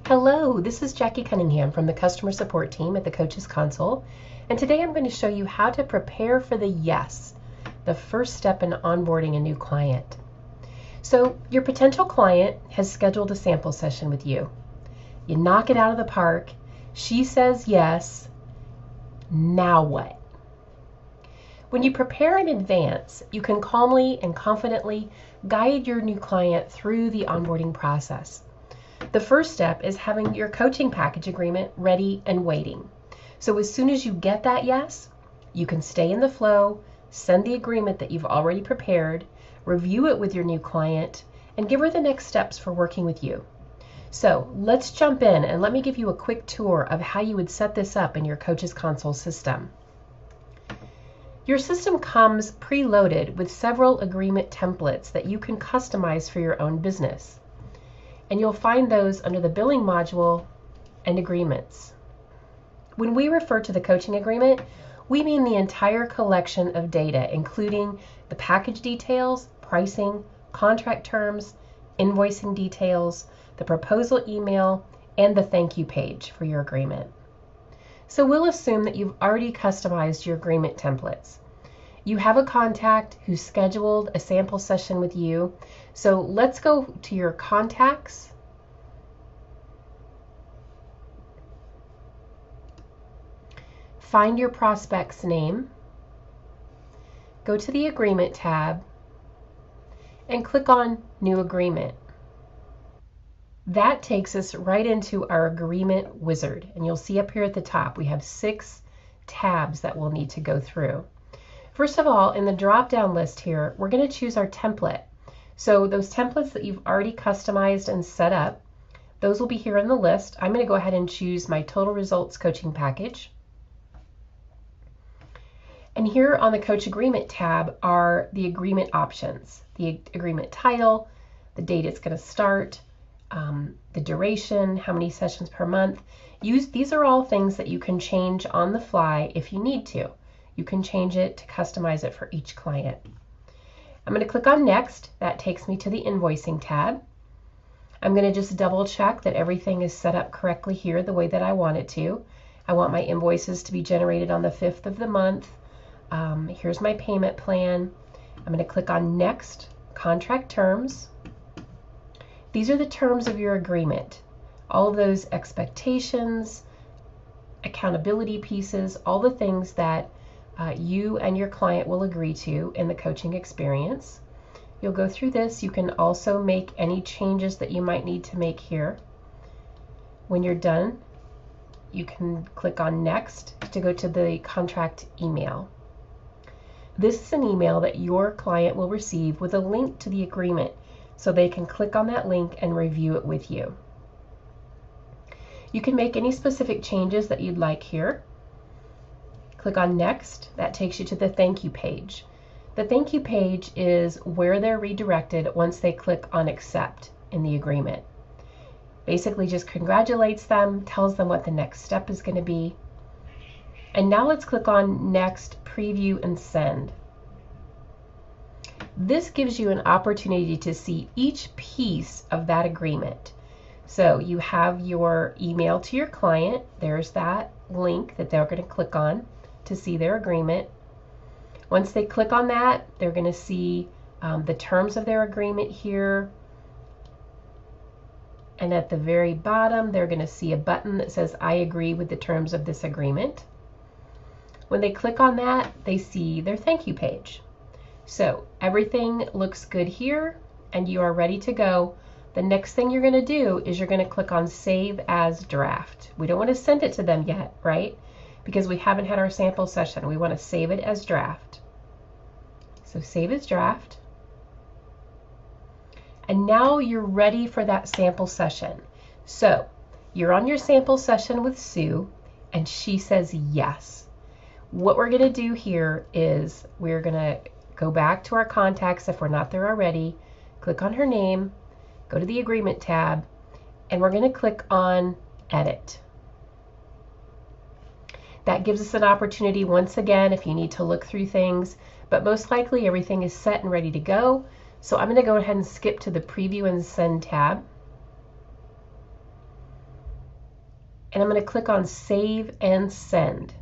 Hello, this is Jackie Cunningham from the customer support team at the Coaches Console, and today I'm going to show you how to prepare for the yes, the first step in onboarding a new client. So your potential client has scheduled a sample session with you. You knock it out of the park, she says yes, now what? When you prepare in advance, you can calmly and confidently guide your new client through the onboarding process. The first step is having your coaching package agreement ready and waiting. So as soon as you get that yes, you can stay in the flow, send the agreement that you've already prepared, review it with your new client, and give her the next steps for working with you. So let's jump in and let me give you a quick tour of how you would set this up in your Coaches Console system. Your system comes preloaded with several agreement templates that you can customize for your own business. And you'll find those under the billing module and agreements. When we refer to the coaching agreement, we mean the entire collection of data, including the package details, pricing, contract terms, invoicing details, the proposal email, and the thank you page for your agreement. So we'll assume that you've already customized your agreement templates. You have a contact who scheduled a sample session with you. So let's go to your contacts. Find your prospect's name. Go to the agreement tab and click on New Agreement. That takes us right into our agreement wizard. And you'll see up here at the top, we have 6 tabs that we'll need to go through. First of all, in the drop-down list here, we're going to choose our template. So those templates that you've already customized and set up, those will be here in the list. I'm going to go ahead and choose my Total Results Coaching Package. And here on the Coach Agreement tab are the agreement options, the agreement title, the date it's going to start, the duration, how many sessions per month. These are all things that you can change on the fly if you need to. You can change it to customize it for each client. I'm going to click on Next. That takes me to the Invoicing tab. I'm going to just double check that everything is set up correctly here the way that I want it to. I want my invoices to be generated on the 5th of the month. Here's my payment plan. I'm going to click on Next, Contract Terms. These are the terms of your agreement. All of those expectations, accountability pieces, all the things that you and your client will agree to in the coaching experience. You'll go through this. You can also make any changes that you might need to make here. When you're done, you can click on Next to go to the contract email. This is an email that your client will receive with a link to the agreement, so they can click on that link and review it with you. You can make any specific changes that you'd like here. Click on Next. That takes you to the thank you page. The thank you page is where they're redirected once they click on Accept in the agreement. Basically just congratulates them, tells them what the next step is going to be. And now let's click on Next, Preview, and Send. This gives you an opportunity to see each piece of that agreement. So you have your email to your client. There's that link that they're going to click on to see their agreement. Once they click on that, they're going to see the terms of their agreement here. And at the very bottom, they're going to see a button that says, I agree with the terms of this agreement. When they click on that, they see their thank you page. So everything looks good here, and you are ready to go. The next thing you're going to do is you're going to click on Save as Draft. We don't want to send it to them yet, right? Because we haven't had our sample session. We want to save it as draft. So Save as Draft. And now you're ready for that sample session. So you're on your sample session with Sue, and she says yes. What we're going to do here is we're going to go back to our contacts if we're not there already, click on her name, go to the Agreement tab, and we're going to click on Edit. That gives us an opportunity once again if you need to look through things, but most likely everything is set and ready to go. So I'm going to go ahead and skip to the Preview and Send tab. and I'm going to click on Save and Send.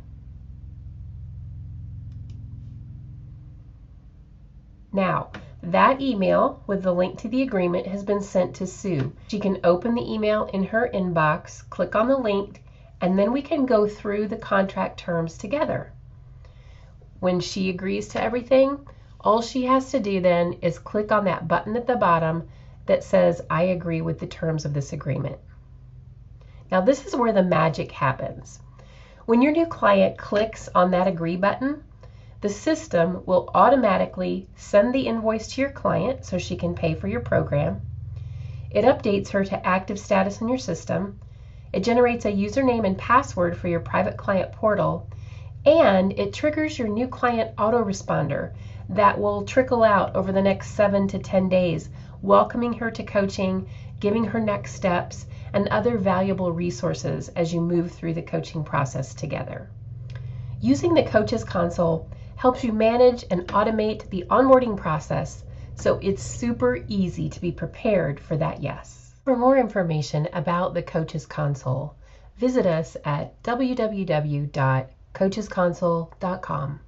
Now, that email with the link to the agreement has been sent to Sue. She can open the email in her inbox, click on the link, and then we can go through the contract terms together. When she agrees to everything, all she has to do then is click on that button at the bottom that says, I agree with the terms of this agreement. Now this is where the magic happens. When your new client clicks on that agree button, the system will automatically send the invoice to your client so she can pay for your program. It updates her to active status in your system. It generates a username and password for your private client portal, and it triggers your new client autoresponder that will trickle out over the next 7 to 10 days, welcoming her to coaching, giving her next steps, and other valuable resources as you move through the coaching process together. Using the Coaches Console helps you manage and automate the onboarding process so it's super easy to be prepared for that yes. For more information about the Coaches Console, visit us at www.coachesconsole.com.